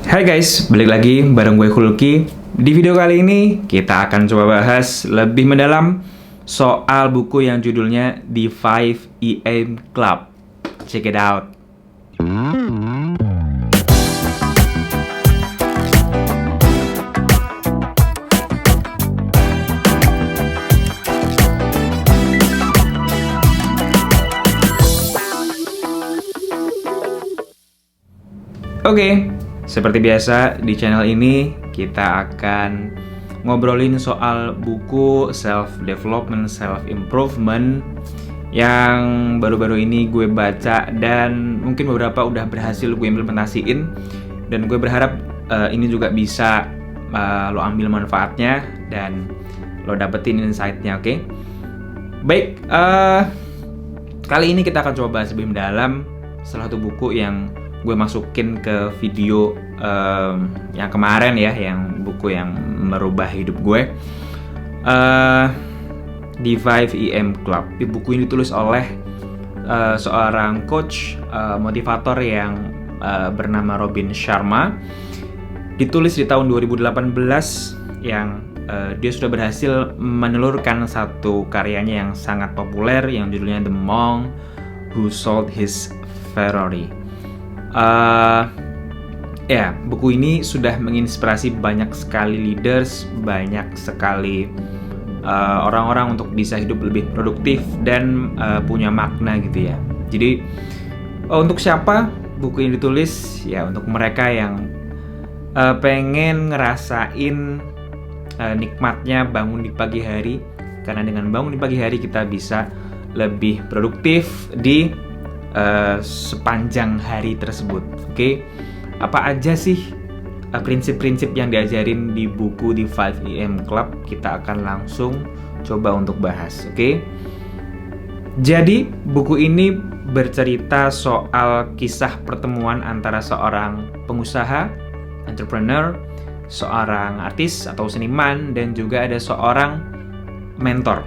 Hai guys, balik lagi bareng gue Hulky. Di video kali ini kita akan coba bahas lebih mendalam soal buku yang judulnya The 5 AM Club. Check it out. Oke, seperti biasa di channel ini kita akan ngobrolin soal buku self-development, self-improvement yang baru-baru ini gue baca dan mungkin beberapa udah berhasil gue implementasiin, dan gue berharap ini juga bisa lo ambil manfaatnya dan lo dapetin insight-nya, oke? Baik, kali ini kita akan coba bahas lebih mendalam salah satu buku yang gue masukin ke video yang kemarin ya, yang buku yang merubah hidup gue, The 5 AM Club. Buku ini ditulis oleh seorang coach motivator yang bernama Robin Sharma. Ditulis di tahun 2018 yang dia sudah berhasil menelurkan satu karyanya yang sangat populer yang judulnya The Monk Who Sold His Ferrari. Buku ini sudah menginspirasi banyak sekali leaders, banyak sekali orang-orang untuk bisa hidup lebih produktif dan punya makna gitu ya. Jadi untuk siapa buku ini ditulis? Ya untuk mereka yang pengen ngerasain nikmatnya bangun di pagi hari, karena dengan bangun di pagi hari kita bisa lebih produktif di sepanjang hari tersebut. Oke, apa aja sih prinsip-prinsip yang diajarin di buku The 5 AM Club? Kita akan langsung coba untuk bahas. Oke, jadi buku ini bercerita soal kisah pertemuan antara seorang pengusaha, entrepreneur, seorang artis atau seniman, dan juga ada seorang mentor,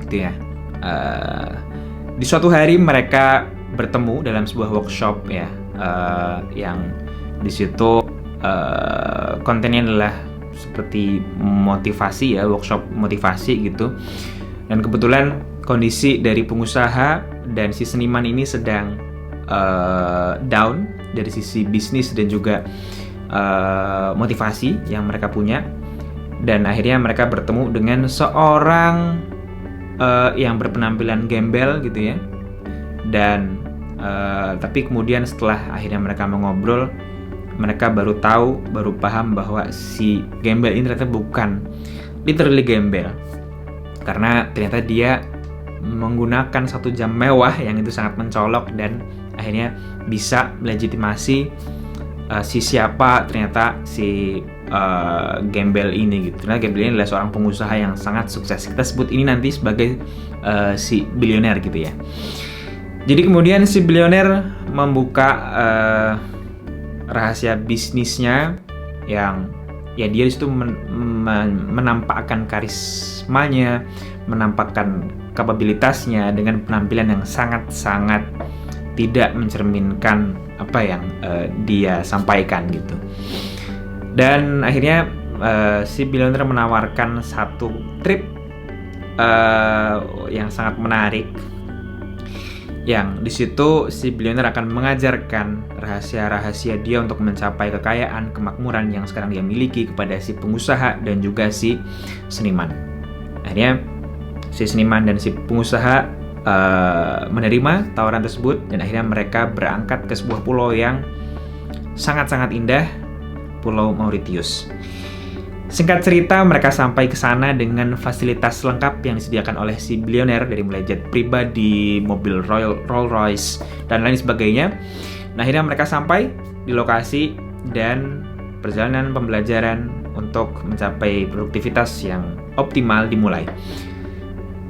gitu ya. Di suatu hari mereka bertemu dalam sebuah workshop ya, yang di situ kontennya adalah seperti motivasi ya, workshop motivasi gitu. Dan kebetulan kondisi dari pengusaha dan si seniman ini sedang down dari sisi bisnis dan juga motivasi yang mereka punya. Dan akhirnya mereka bertemu dengan seorang yang berpenampilan gembel gitu ya. Dan tapi kemudian setelah akhirnya mereka mengobrol, mereka baru paham bahwa si gembel ini ternyata bukan literally gembel, karena ternyata dia menggunakan satu jam mewah yang itu sangat mencolok, dan akhirnya bisa melegitimasi siapa ternyata si gembel ini gitu. Karena gembel ini adalah seorang pengusaha yang sangat sukses. Kita sebut ini nanti sebagai si bilioner gitu ya. Jadi kemudian si bilioner membuka rahasia bisnisnya yang ya dia itu menampakkan karismanya, menampakkan kapabilitasnya dengan penampilan yang sangat-sangat tidak mencerminkan apa yang dia sampaikan gitu. Dan akhirnya si bilioner menawarkan satu trip yang sangat menarik, yang di situ si bilioner akan mengajarkan rahasia-rahasia dia untuk mencapai kekayaan, kemakmuran yang sekarang dia miliki kepada si pengusaha dan juga si seniman. Akhirnya si seniman dan si pengusaha menerima tawaran tersebut, dan akhirnya mereka berangkat ke sebuah pulau yang sangat-sangat indah, Pulau Mauritius. Singkat cerita, mereka sampai ke sana dengan fasilitas lengkap yang disediakan oleh si bilioner, dari mulai jet pribadi, mobil Rolls Royce, dan lain sebagainya. Nah, akhirnya mereka sampai di lokasi dan perjalanan pembelajaran untuk mencapai produktivitas yang optimal dimulai.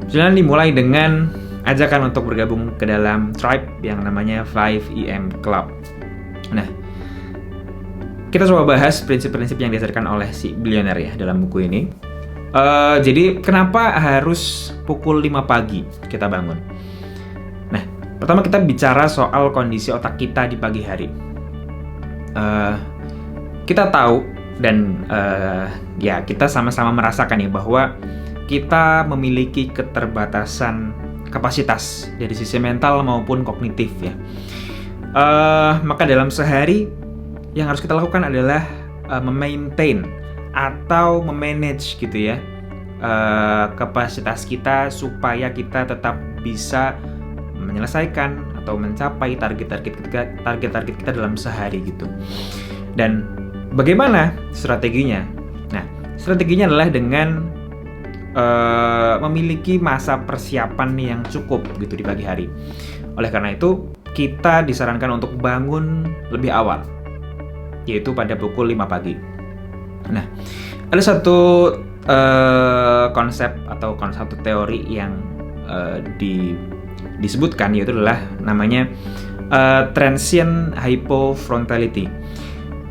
Perjalanan dimulai dengan ajakan untuk bergabung ke dalam tribe yang namanya 5 AM Club. Nah, kita coba bahas prinsip-prinsip yang diajarkan oleh si bilioner ya dalam buku ini. Jadi kenapa harus pukul 5 pagi kita bangun? Nah, pertama kita bicara soal kondisi otak kita di pagi hari. kita tahu dan ya kita sama-sama merasakan ya bahwa kita memiliki keterbatasan kapasitas dari sisi mental maupun kognitif ya. Maka dalam sehari yang harus kita lakukan adalah memaintain atau memanage gitu ya kapasitas kita supaya kita tetap bisa menyelesaikan atau mencapai target-target kita dalam sehari gitu. Dan bagaimana strateginya? Nah, strateginya adalah dengan memiliki masa persiapan yang cukup gitu di pagi hari. Oleh karena itu, kita disarankan untuk bangun lebih awal, yaitu pada pukul 5 pagi. Nah, ada satu konsep atau satu teori yang disebutkan, yaitu adalah namanya transient hypofrontality,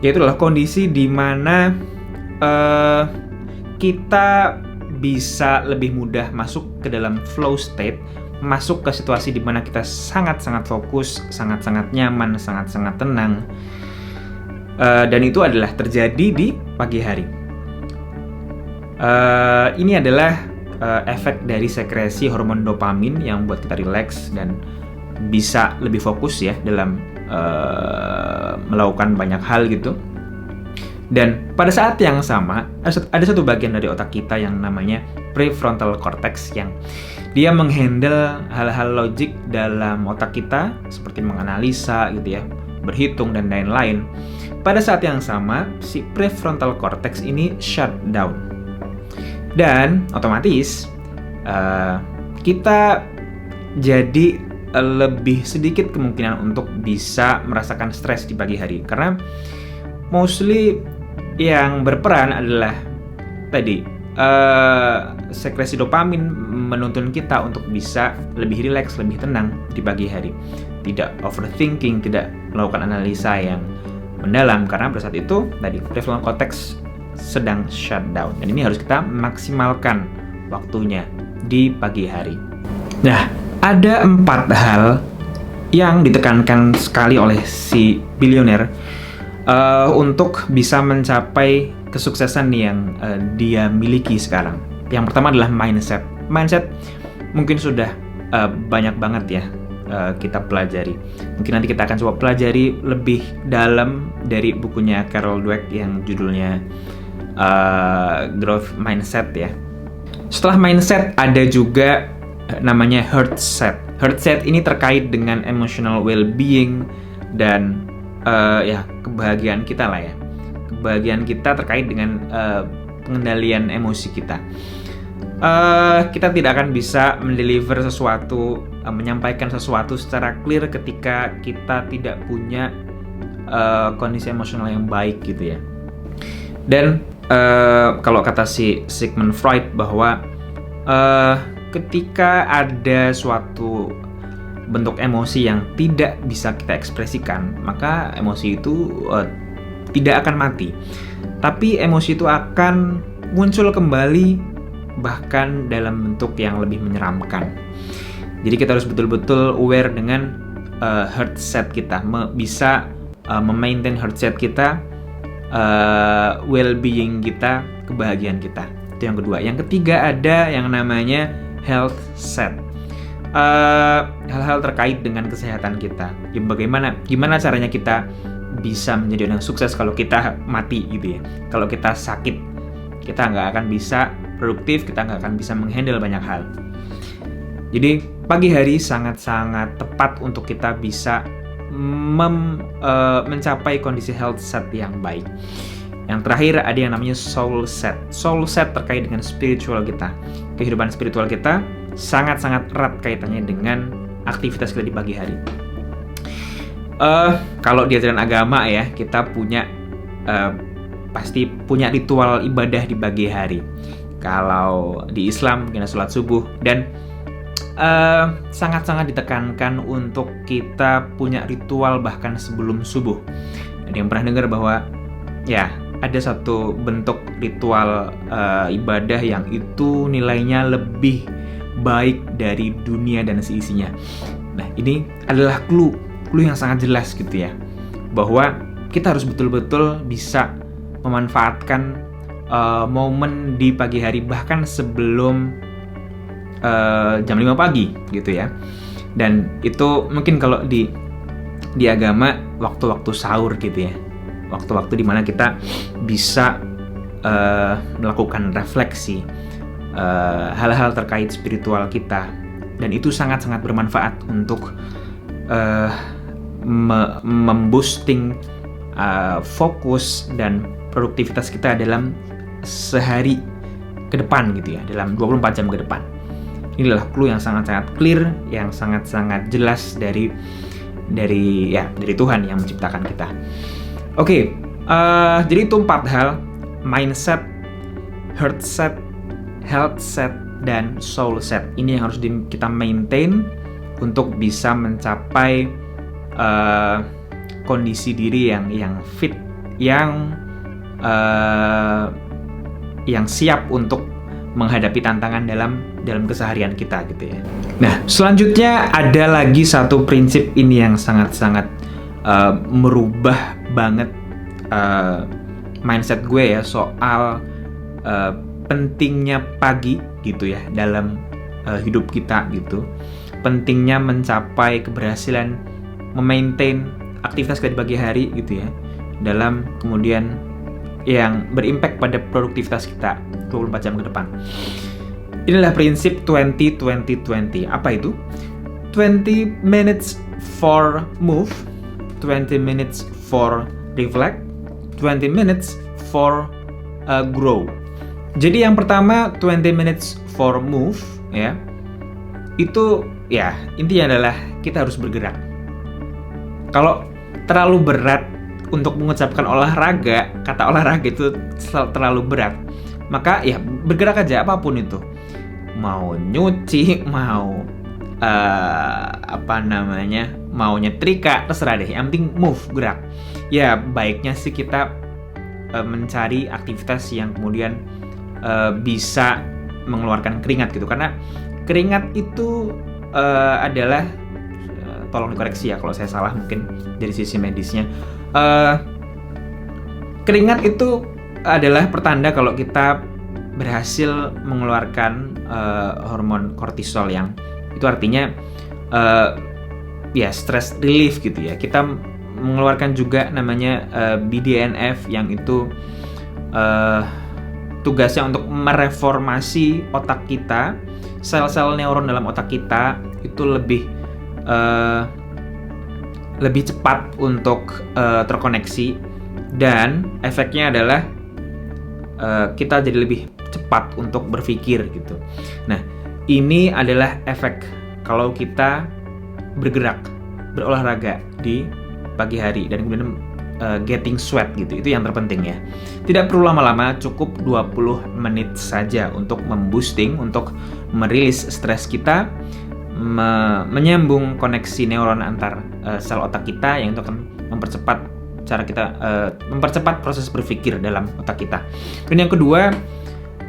yaitu adalah kondisi di mana kita bisa lebih mudah masuk ke dalam flow state, masuk ke situasi di mana kita sangat-sangat fokus, sangat-sangat nyaman, sangat-sangat tenang, dan itu adalah terjadi di pagi hari. Ini adalah efek dari sekresi hormon dopamin yang membuat kita rileks dan bisa lebih fokus ya dalam melakukan banyak hal gitu. Dan pada saat yang sama ada satu bagian dari otak kita yang namanya prefrontal cortex yang dia menghandle hal-hal logik dalam otak kita seperti menganalisa gitu ya, berhitung dan lain-lain. Pada saat yang sama si prefrontal cortex ini shut down. Dan otomatis kita jadi lebih sedikit kemungkinan untuk bisa merasakan stres di pagi hari. Karena mostly yang berperan adalah tadi sekresi dopamin menuntun kita untuk bisa lebih rileks, lebih tenang di pagi hari. Tidak overthinking, tidak melakukan analisa yang mendalam, karena pada saat itu tadi prefrontal cortex sedang shutdown, dan ini harus kita maksimalkan waktunya di pagi hari. Nah, ada 4 hal yang ditekankan sekali oleh si bilioner untuk bisa mencapai kesuksesan yang dia miliki sekarang. Yang pertama adalah mindset. Mindset mungkin sudah banyak banget ya kita pelajari. Mungkin nanti kita akan coba pelajari lebih dalam dari bukunya Carol Dweck yang judulnya Growth Mindset ya. Setelah mindset ada juga namanya heart set. Heart set ini terkait dengan emotional well-being dan ya kebahagiaan kita lah ya. Kebahagiaan kita terkait dengan pengendalian emosi kita. Kita tidak akan bisa mendeliver sesuatu, menyampaikan sesuatu secara clear ketika kita tidak punya kondisi emosional yang baik gitu ya. Dan kalau kata si Sigmund Freud bahwa ketika ada suatu bentuk emosi yang tidak bisa kita ekspresikan, maka emosi itu tidak akan mati, tapi emosi itu akan muncul kembali bahkan dalam bentuk yang lebih menyeramkan. Jadi kita harus betul-betul aware dengan heart set kita, bisa memaintain heart set kita, well-being kita, kebahagiaan kita. Itu yang kedua. Yang ketiga ada yang namanya health set. Hal-hal terkait dengan kesehatan kita. Ya, gimana caranya kita bisa menjadi orang sukses kalau kita mati gitu ya. Kalau kita sakit, kita nggak akan bisa produktif, kita nggak akan bisa menghandle banyak hal. Jadi pagi hari sangat-sangat tepat untuk kita bisa mencapai kondisi health set yang baik. Yang terakhir ada yang namanya soul set. Soul set terkait dengan spiritual kita. Kehidupan spiritual kita sangat-sangat erat kaitannya dengan aktivitas kita di pagi hari. Kalau di ajaran agama ya, kita punya pasti punya ritual ibadah di pagi hari. Kalau di Islam mungkin sholat subuh, dan sangat-sangat ditekankan untuk kita punya ritual bahkan sebelum subuh. Ada yang pernah dengar bahwa ya ada satu bentuk ritual ibadah yang itu nilainya lebih baik dari dunia dan seisinya. Nah, ini adalah clue yang sangat jelas gitu ya, bahwa kita harus betul-betul bisa memanfaatkan momen di pagi hari bahkan sebelum jam 5 pagi gitu ya. Dan itu mungkin kalau di agama waktu-waktu sahur gitu ya, waktu-waktu dimana kita bisa melakukan refleksi hal-hal terkait spiritual kita, dan itu sangat-sangat bermanfaat untuk memboosting fokus dan produktivitas kita dalam sehari ke depan gitu ya, dalam 24 jam ke depan. Inilah clue yang sangat-sangat clear, yang sangat-sangat jelas dari Tuhan yang menciptakan kita. Oke, jadi itu 4 hal: mindset, heart set, health set, dan soul set. Ini yang harus kita maintain untuk bisa mencapai kondisi diri yang fit, yang siap untuk menghadapi tantangan dalam keseharian kita gitu ya. Nah, selanjutnya ada lagi satu prinsip ini yang sangat-sangat merubah banget mindset gue ya, soal pentingnya pagi gitu ya dalam hidup kita gitu. Pentingnya mencapai keberhasilan memaintain aktivitas kita di pagi hari gitu ya, dalam kemudian yang berimpact pada produktivitas kita 24 jam ke depan. Inilah prinsip 20-20-20. Apa itu? 20 minutes for move, 20 minutes for reflect, 20 minutes for grow. Jadi yang pertama 20 minutes for move ya. Itu ya intinya adalah kita harus bergerak. Kalau terlalu berat untuk mengucapkan olahraga, kata olahraga itu terlalu berat, maka ya bergerak aja, apapun itu. Mau nyuci, mau mau nyetrika, terserah deh. Yang penting move, gerak. Ya baiknya sih kita mencari aktivitas yang kemudian bisa mengeluarkan keringat gitu, karena keringat itu adalah tolong dikoreksi ya kalau saya salah mungkin dari sisi medisnya. Keringat itu adalah pertanda kalau kita berhasil mengeluarkan hormon kortisol, yang itu artinya ya stress relief gitu ya. Kita mengeluarkan juga namanya BDNF, yang itu tugasnya untuk mereformasi otak kita. Sel-sel neuron dalam otak kita itu lebih cepat untuk terkoneksi, dan efeknya adalah kita jadi lebih cepat untuk berpikir gitu. Nah, ini adalah efek kalau kita bergerak, berolahraga di pagi hari dan kemudian getting sweat gitu. Itu yang terpenting ya. Tidak perlu lama-lama, cukup 20 menit saja untuk memboosting, untuk merilis stres kita, menyambung koneksi neuron antar sel otak kita, yang itu akan mempercepat mempercepat proses berpikir dalam otak kita. Dan yang kedua,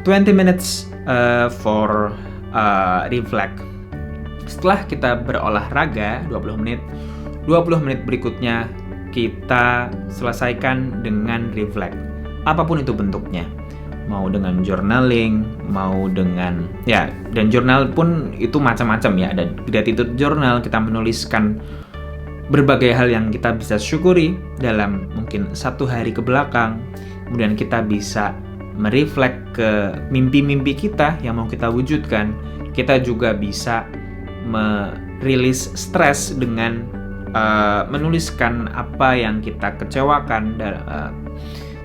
20 minutes for reflect. Setelah kita berolahraga 20 menit berikutnya kita selesaikan dengan reflect. Apapun itu bentuknya. Mau dengan journaling, mau dengan dan jurnal pun itu macam-macam ya. Ada gratitude journal, kita menuliskan berbagai hal yang kita bisa syukuri dalam mungkin 1 hari ke belakang. Kemudian kita bisa mereflek ke mimpi-mimpi kita yang mau kita wujudkan. Kita juga bisa merilis stres dengan menuliskan apa yang kita kecewakan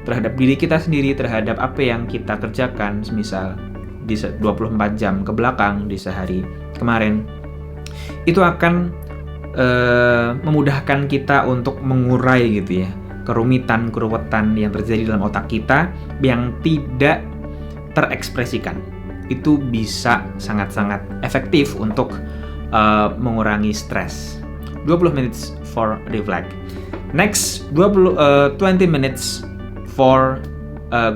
terhadap diri kita sendiri, terhadap apa yang kita kerjakan, misal di 24 jam ke belakang, di sehari kemarin. Itu akan memudahkan kita untuk mengurai gitu ya keruwetan yang terjadi dalam otak kita yang tidak terekspresikan. Itu bisa sangat-sangat efektif untuk mengurangi stres. 20 minutes for reflect. Next, 20 minutes for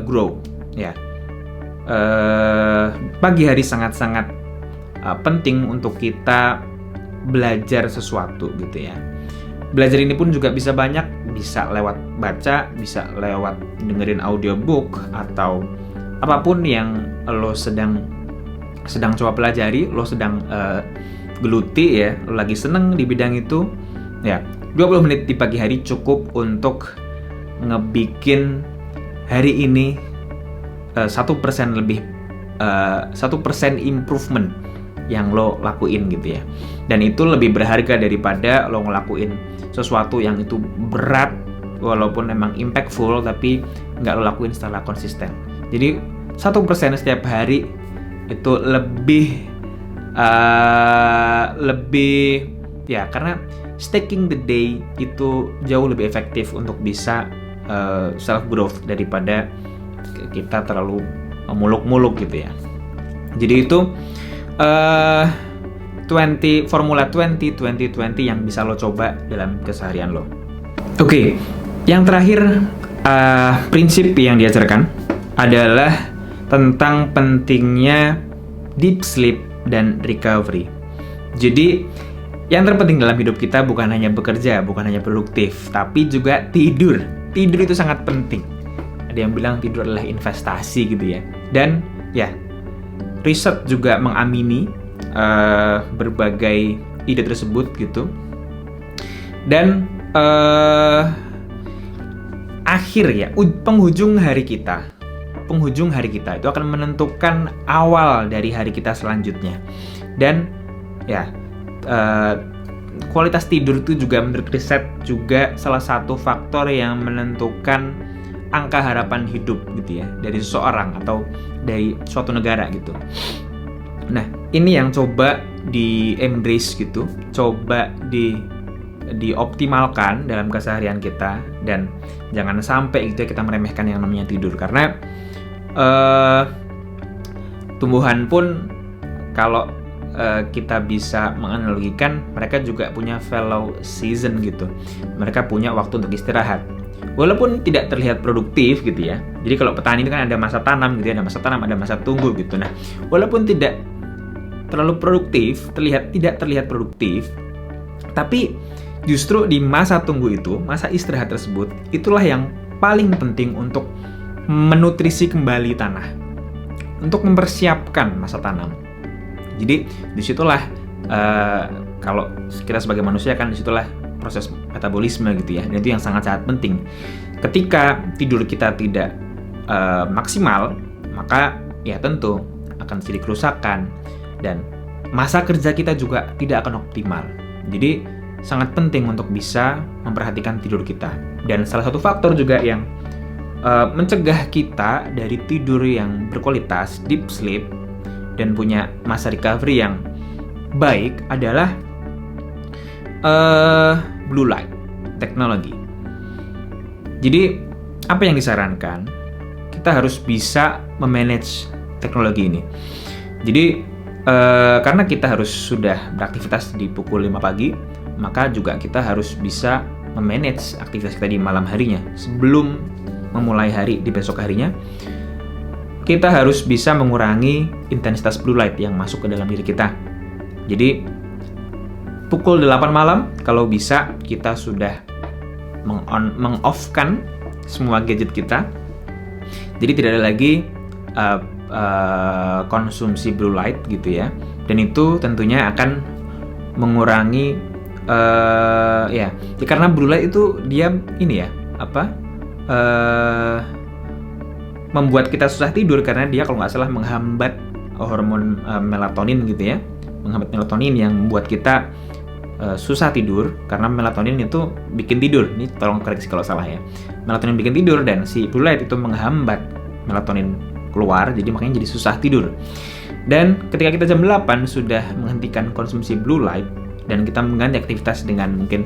grow. Ya, pagi hari sangat-sangat penting untuk kita belajar sesuatu gitu ya. Belajar ini pun juga bisa banyak bisa lewat baca, bisa lewat dengerin audiobook, atau apapun yang lo sedang coba pelajari, lo sedang geluti ya, lo lagi seneng di bidang itu ya. 20 menit di pagi hari cukup untuk ngebikin hari ini 1% lebih, 1% improvement yang lo lakuin gitu ya. Dan itu lebih berharga daripada lo ngelakuin sesuatu yang itu berat, walaupun memang impactful, tapi nggak lo lakuin secara konsisten. Jadi 1% setiap hari itu lebih ya, karena staking the day itu jauh lebih efektif untuk bisa self growth daripada kita terlalu muluk-muluk gitu ya. Jadi itu formula 20 yang bisa lo coba dalam keseharian lo. Oke, yang terakhir prinsip yang diajarkan adalah tentang pentingnya deep sleep dan recovery. Jadi yang terpenting dalam hidup kita bukan hanya bekerja, bukan hanya produktif, tapi juga tidur. Tidur itu sangat penting. Ada yang bilang tidur adalah investasi gitu ya. Dan ya, riset juga mengamini berbagai ide tersebut gitu. Dan penghujung hari kita itu akan menentukan awal dari hari kita selanjutnya. Dan ya, kualitas tidur itu juga menurut riset juga salah satu faktor yang menentukan angka harapan hidup gitu ya, dari seseorang atau dari suatu negara gitu. Nah, ini yang coba di-embrace gitu, coba dioptimalkan dalam keseharian kita, dan jangan sampai gitu ya kita meremehkan yang namanya tidur, karena tumbuhan pun kalau kita bisa menganalogikan, mereka juga punya fallow season gitu. Mereka punya waktu untuk istirahat. Walaupun tidak terlihat produktif gitu ya. Jadi kalau petani itu kan ada masa tanam gitu ya, ada masa tanam, ada masa tunggu gitu. Nah, walaupun tidak terlalu produktif, tidak terlihat produktif, tapi justru di masa tunggu itu, masa istirahat tersebut, itulah yang paling penting untuk menutrisi kembali tanah, untuk mempersiapkan masa tanam. Jadi disitulah kalau kita sebagai manusia kan disitulah proses metabolisme gitu ya. Dan itu yang sangat-sangat penting. Ketika tidur kita tidak maksimal, maka ya tentu akan terjadi kerusakan dan masa kerja kita juga tidak akan optimal. Jadi sangat penting untuk bisa memperhatikan tidur kita. Dan salah satu faktor juga yang mencegah kita dari tidur yang berkualitas, deep sleep, dan punya masa recovery yang baik adalah blue light teknologi. Jadi apa yang disarankan? Kita harus bisa memanage teknologi ini. Jadi karena kita harus sudah beraktivitas di pukul 5 pagi, maka juga kita harus bisa memanage aktivitas kita di malam harinya. Sebelum memulai hari di besok harinya, kita harus bisa mengurangi intensitas blue light yang masuk ke dalam diri kita. Jadi pukul 8 malam kalau bisa kita sudah meng-off-kan semua gadget kita. Jadi tidak ada lagi konsumsi blue light gitu ya. Dan itu tentunya akan mengurangi karena blue light itu dia ini ya, membuat kita susah tidur karena dia kalau nggak salah menghambat hormon melatonin gitu ya, menghambat melatonin yang membuat kita susah tidur, karena melatonin itu bikin tidur. Ini tolong koreksi kalau salah ya. Melatonin bikin tidur dan si blue light itu menghambat melatonin keluar, jadi makanya jadi susah tidur. Dan ketika kita jam 8 sudah menghentikan konsumsi blue light dan kita mengganti aktivitas dengan mungkin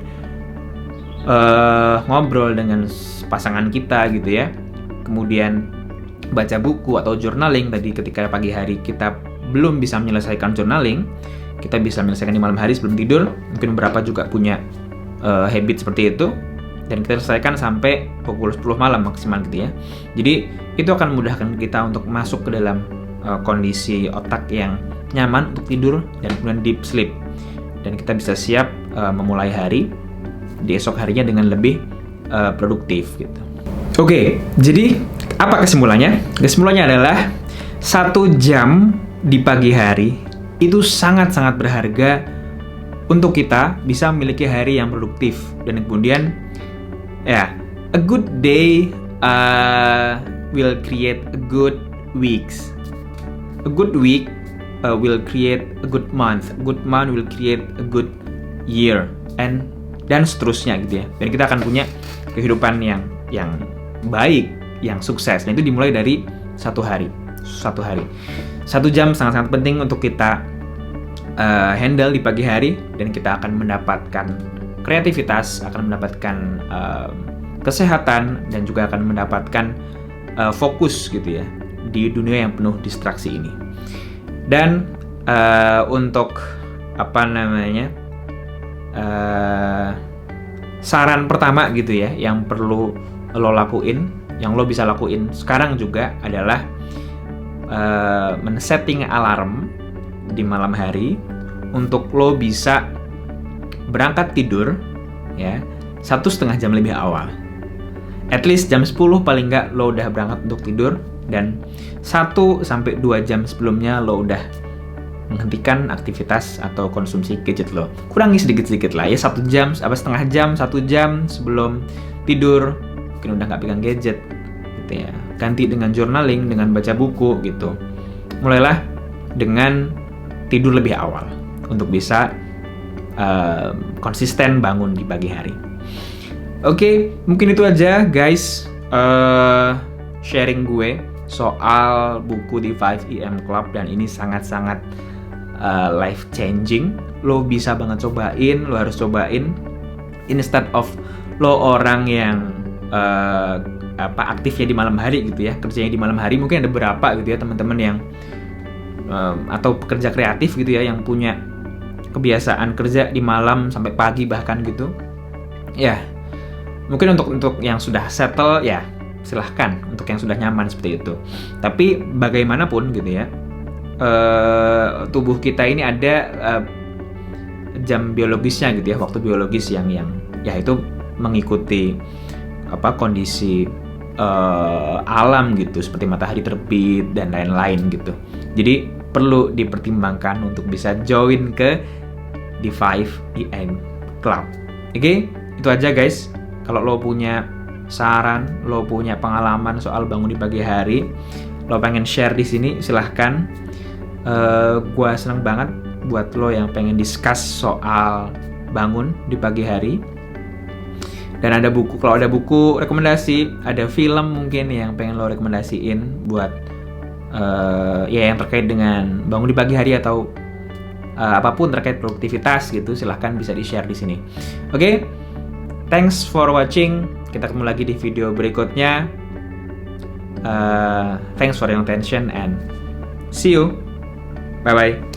ngobrol dengan pasangan kita gitu ya, kemudian baca buku atau journaling. Tadi ketika pagi hari kita belum bisa menyelesaikan journaling, kita bisa menyelesaikan di malam hari sebelum tidur. Mungkin beberapa juga punya habit seperti itu, dan kita selesaikan sampai pukul 10 malam maksimal gitu ya. Jadi itu akan memudahkan kita untuk masuk ke dalam kondisi otak yang nyaman untuk tidur dan kemudian deep sleep, dan kita bisa siap memulai hari di esok harinya dengan lebih produktif gitu. Oke, jadi apa kesimpulannya? Kesimpulannya adalah 1 jam di pagi hari itu sangat-sangat berharga untuk kita bisa memiliki hari yang produktif. Dan kemudian ya, a good day will create a good weeks. A good week will create a good month. A good month will create a good year, dan seterusnya gitu ya. Dan kita akan punya kehidupan yang baik, yang sukses. Dan itu dimulai dari 1 hari. 1 jam sangat-sangat penting untuk kita handle di pagi hari, dan kita akan mendapatkan kreativitas, akan mendapatkan kesehatan, dan juga akan mendapatkan fokus gitu ya di dunia yang penuh distraksi ini. Dan untuk saran pertama gitu ya yang perlu lo lakuin, yang lo bisa lakuin sekarang juga adalah men-setting alarm di malam hari untuk lo bisa berangkat tidur ya 1,5 jam lebih awal. At least jam 10 paling nggak lo udah berangkat untuk tidur, dan 1-2 jam sebelumnya lo udah menghentikan aktivitas atau konsumsi gadget lo. Kurangi sedikit-sedikit lah ya, 1 jam, setengah jam, 1 jam sebelum tidur mungkin udah nggak pegang gadget gitu ya. Ganti dengan journaling, dengan baca buku gitu. Mulailah dengan tidur lebih awal untuk bisa konsisten bangun di pagi hari. Oke, mungkin itu aja guys sharing gue soal buku The 5 AM Club, dan ini sangat-sangat life changing. Lo bisa banget cobain, lo harus cobain. Instead of lo orang yang aktifnya di malam hari gitu ya, kerjanya di malam hari, mungkin ada beberapa gitu ya teman-teman yang atau pekerja kreatif gitu ya yang punya kebiasaan kerja di malam sampai pagi bahkan gitu. Ya, mungkin untuk yang sudah settle ya silahkan, untuk yang sudah nyaman seperti itu. Tapi bagaimanapun gitu ya, tubuh kita ini ada jam biologisnya gitu ya, waktu biologis yang ya itu mengikuti kondisi alam gitu, seperti matahari terbit dan lain-lain gitu. Jadi perlu dipertimbangkan untuk bisa join ke The 5 AM Club. Oke, itu aja guys. Kalau lo punya saran, lo punya pengalaman soal bangun di pagi hari, lo pengen share di sini, silahkan. Gua seneng banget buat lo yang pengen discuss soal bangun di pagi hari. Dan ada buku, kalau ada buku rekomendasi, ada film mungkin yang pengen lo rekomendasiin buat ya yang terkait dengan bangun di pagi hari atau apapun terkait produktivitas gitu, silahkan bisa di-share di sini. Oke, thanks for watching. Kita ketemu lagi di video berikutnya. Thanks for your attention and see you. Bye bye.